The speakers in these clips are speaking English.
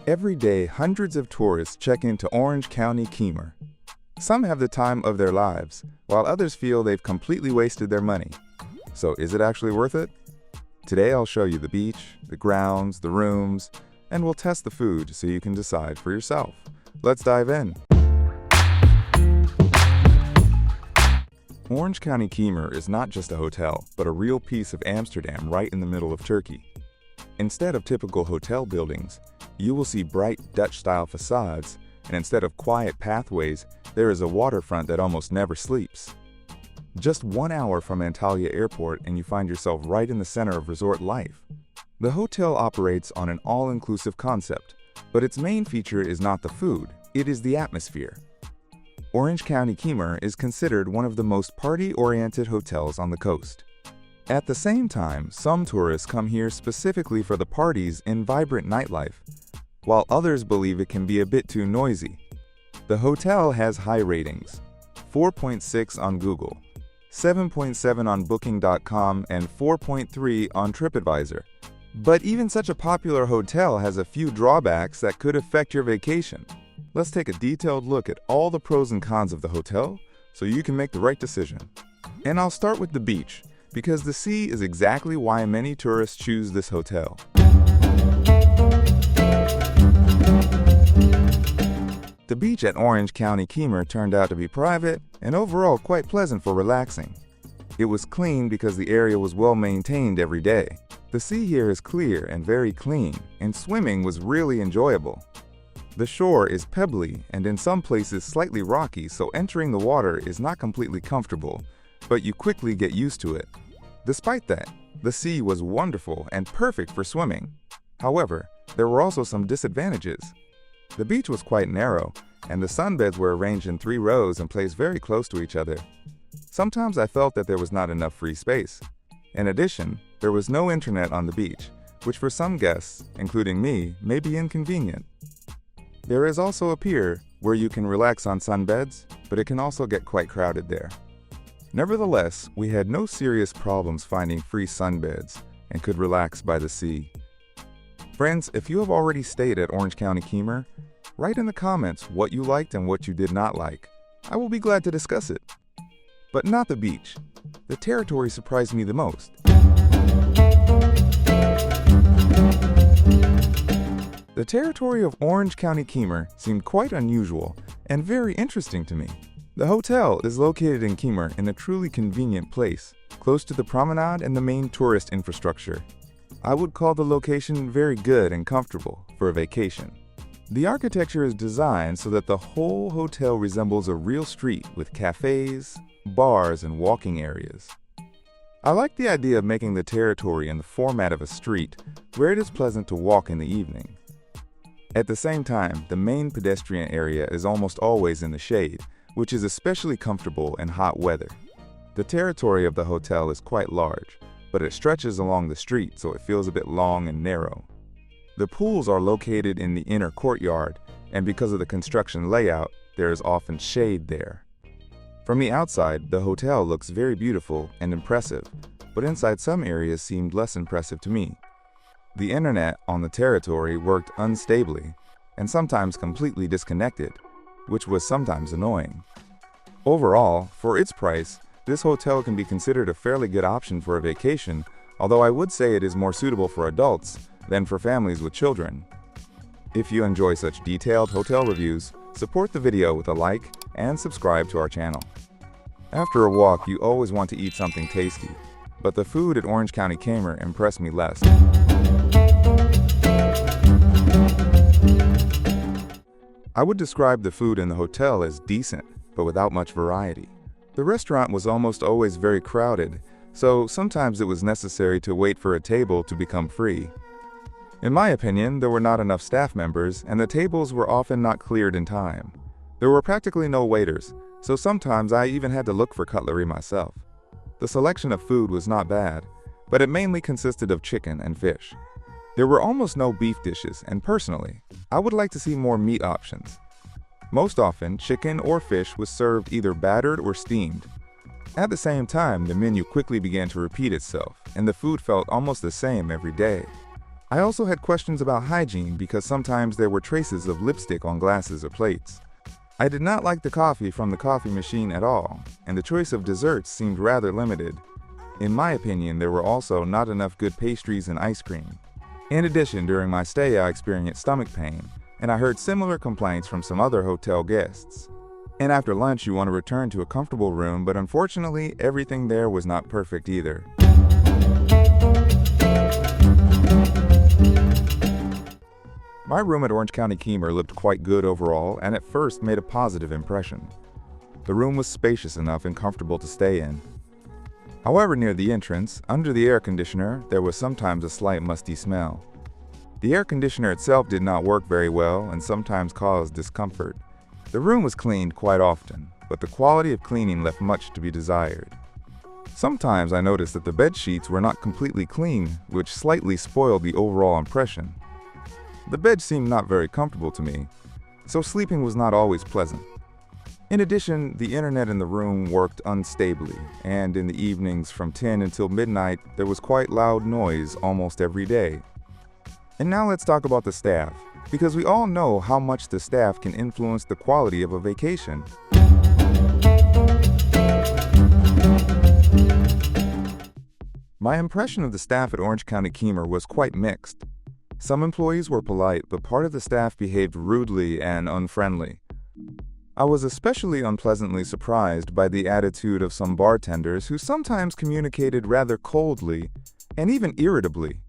Every day, hundreds of tourists check into Orange County Kemer. Some have the time of their lives, while others feel they've completely wasted their money. So is it actually worth it? Today I'll show you the beach, the grounds, the rooms, and we'll test the food so you can decide for yourself. Let's dive in. Orange County Kemer is not just a hotel, but a real piece of Amsterdam right in the middle of Turkey. Instead of typical hotel buildings, you will see bright Dutch-style facades, and instead of quiet pathways, there is a waterfront that almost never sleeps. Just 1 hour from Antalya airport and you find yourself right in the center of resort life. The hotel operates on an all-inclusive concept, but its main feature is not the food, it is the atmosphere. Orange County Kemer is considered one of the most party-oriented hotels on the coast. At the same time, some tourists come here specifically for the parties and vibrant nightlife, while others believe it can be a bit too noisy. The hotel has high ratings, 4.6 on Google, 7.7 on Booking.com, and 4.3 on TripAdvisor. But even such a popular hotel has a few drawbacks that could affect your vacation. Let's take a detailed look at all the pros and cons of the hotel so you can make the right decision. And I'll start with the beach, because the sea is exactly why many tourists choose this hotel. The beach at Orange County Kemer turned out to be private and overall quite pleasant for relaxing. It was clean because the area was well maintained every day. The sea here is clear and very clean, and swimming was really enjoyable. The shore is pebbly and in some places slightly rocky, so entering the water is not completely comfortable, but you quickly get used to it. Despite that, the sea was wonderful and perfect for swimming. However, there were also some disadvantages. The beach was quite narrow, and the sunbeds were arranged in 3 rows and placed very close to each other. Sometimes I felt that there was not enough free space. In addition, there was no internet on the beach, which for some guests, including me, may be inconvenient. There is also a pier where you can relax on sunbeds, but it can also get quite crowded there. Nevertheless, we had no serious problems finding free sunbeds and could relax by the sea. Friends, if you have already stayed at Orange County Kemer, write in the comments what you liked and what you did not like. I will be glad to discuss it. But not the beach. The territory surprised me the most. The territory of Orange County Kemer seemed quite unusual and very interesting to me. The hotel is located in Kemer in a truly convenient place, close to the promenade and the main tourist infrastructure. I would call the location very good and comfortable for a vacation. The architecture is designed so that the whole hotel resembles a real street with cafes, bars, and walking areas. I like the idea of making the territory in the format of a street where it is pleasant to walk in the evening. At the same time, the main pedestrian area is almost always in the shade, which is especially comfortable in hot weather. The territory of the hotel is quite large, but it stretches along the street so it feels a bit long and narrow. The pools are located in the inner courtyard, and because of the construction layout, there is often shade there. From the outside, the hotel looks very beautiful and impressive, but inside some areas seemed less impressive to me. The internet on the territory worked unstably and sometimes completely disconnected, which was sometimes annoying. Overall, for its price, this hotel can be considered a fairly good option for a vacation, although I would say it is more suitable for adults than for families with children. If you enjoy such detailed hotel reviews, support the video with a like and subscribe to our channel. After a walk, you always want to eat something tasty, but the food at Orange County Kemer impressed me less. I would describe the food in the hotel as decent, but without much variety. The restaurant was almost always very crowded, so sometimes it was necessary to wait for a table to become free. In my opinion, there were not enough staff members, and the tables were often not cleared in time. There were practically no waiters, so sometimes I even had to look for cutlery myself. The selection of food was not bad, but it mainly consisted of chicken and fish. There were almost no beef dishes, and personally, I would like to see more meat options. Most often, chicken or fish was served either battered or steamed. At the same time, the menu quickly began to repeat itself, and the food felt almost the same every day. I also had questions about hygiene because sometimes there were traces of lipstick on glasses or plates. I did not like the coffee from the coffee machine at all, and the choice of desserts seemed rather limited. In my opinion, there were also not enough good pastries and ice cream. In addition, during my stay I experienced stomach pain, and I heard similar complaints from some other hotel guests. And after lunch you want to return to a comfortable room, but unfortunately everything there was not perfect either. My room at Orange County Kemer looked quite good overall and at first made a positive impression. The room was spacious enough and comfortable to stay in. However, near the entrance, under the air conditioner, there was sometimes a slight musty smell. The air conditioner itself did not work very well and sometimes caused discomfort. The room was cleaned quite often, but the quality of cleaning left much to be desired. Sometimes I noticed that the bed sheets were not completely clean, which slightly spoiled the overall impression. The bed seemed not very comfortable to me, so sleeping was not always pleasant. In addition, the internet in the room worked unstably, and in the evenings from 10 until midnight, there was quite loud noise almost every day. And now let's talk about the staff, because we all know how much the staff can influence the quality of a vacation. My impression of the staff at Orange County Kemer was quite mixed. Some employees were polite, but part of the staff behaved rudely and unfriendly. I was especially unpleasantly surprised by the attitude of some bartenders who sometimes communicated rather coldly and even irritably.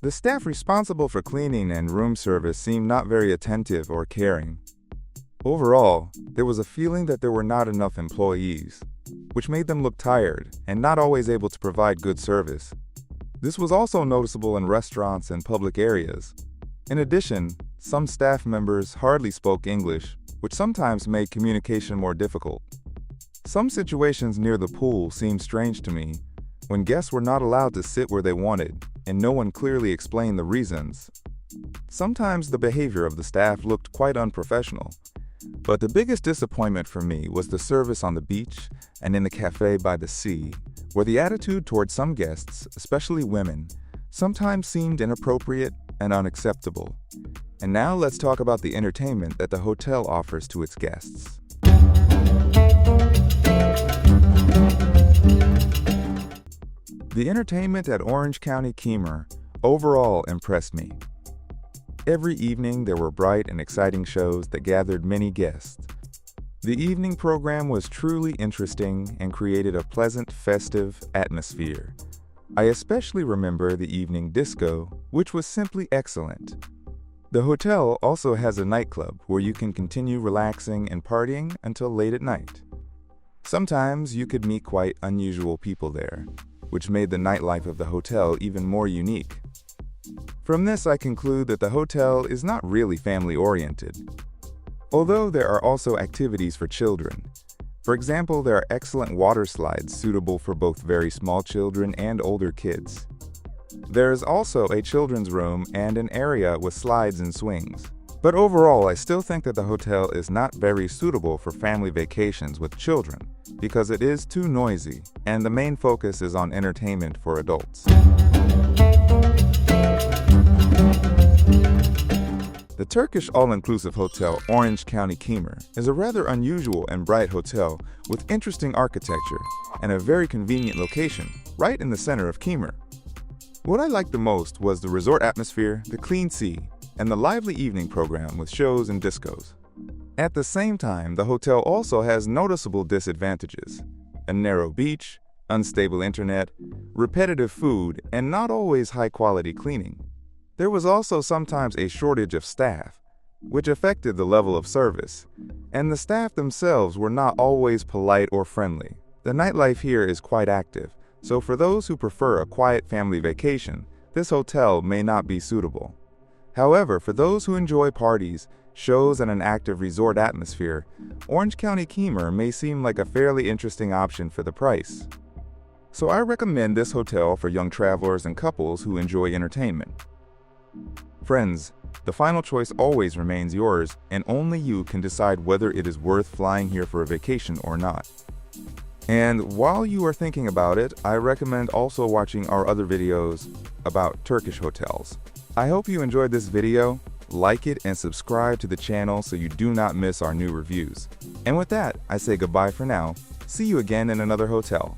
The staff responsible for cleaning and room service seemed not very attentive or caring. Overall, there was a feeling that there were not enough employees, which made them look tired and not always able to provide good service. This was also noticeable in restaurants and public areas. In addition, some staff members hardly spoke English, which sometimes made communication more difficult. Some situations near the pool seemed strange to me, when guests were not allowed to sit where they wanted, and no one clearly explained the reasons. Sometimes the behavior of the staff looked quite unprofessional, but the biggest disappointment for me was the service on the beach and in the cafe by the sea, where the attitude towards some guests, especially women, sometimes seemed inappropriate and unacceptable. And now let's talk about the entertainment that the hotel offers to its guests. The entertainment at Orange County Kemer overall impressed me. Every evening there were bright and exciting shows that gathered many guests. The evening program was truly interesting and created a pleasant, festive atmosphere. I especially remember the evening disco, which was simply excellent. The hotel also has a nightclub where you can continue relaxing and partying until late at night. Sometimes you could meet quite unusual people there, which made the nightlife of the hotel even more unique. From this, I conclude that the hotel is not really family-oriented, although there are also activities for children. For example, there are excellent water slides suitable for both very small children and older kids. There is also a children's room and an area with slides and swings. But overall, I still think that the hotel is not very suitable for family vacations with children because it is too noisy, and the main focus is on entertainment for adults. The Turkish all-inclusive hotel Orange County Kemer is a rather unusual and bright hotel with interesting architecture and a very convenient location right in the center of Kemer. What I liked the most was the resort atmosphere, the clean sea, and the lively evening program with shows and discos. At the same time, the hotel also has noticeable disadvantages: a narrow beach, unstable internet, repetitive food, and not always high-quality cleaning. There was also sometimes a shortage of staff, which affected the level of service, and the staff themselves were not always polite or friendly. The nightlife here is quite active, so for those who prefer a quiet family vacation, this hotel may not be suitable. However, for those who enjoy parties, shows, and an active resort atmosphere, Orange County Kemer may seem like a fairly interesting option for the price. So I recommend this hotel for young travelers and couples who enjoy entertainment. Friends, the final choice always remains yours, and only you can decide whether it is worth flying here for a vacation or not. And while you are thinking about it, I recommend also watching our other videos about Turkish hotels. I hope you enjoyed this video. Like it and subscribe to the channel so you do not miss our new reviews. And with that, I say goodbye for now. See you again in another hotel.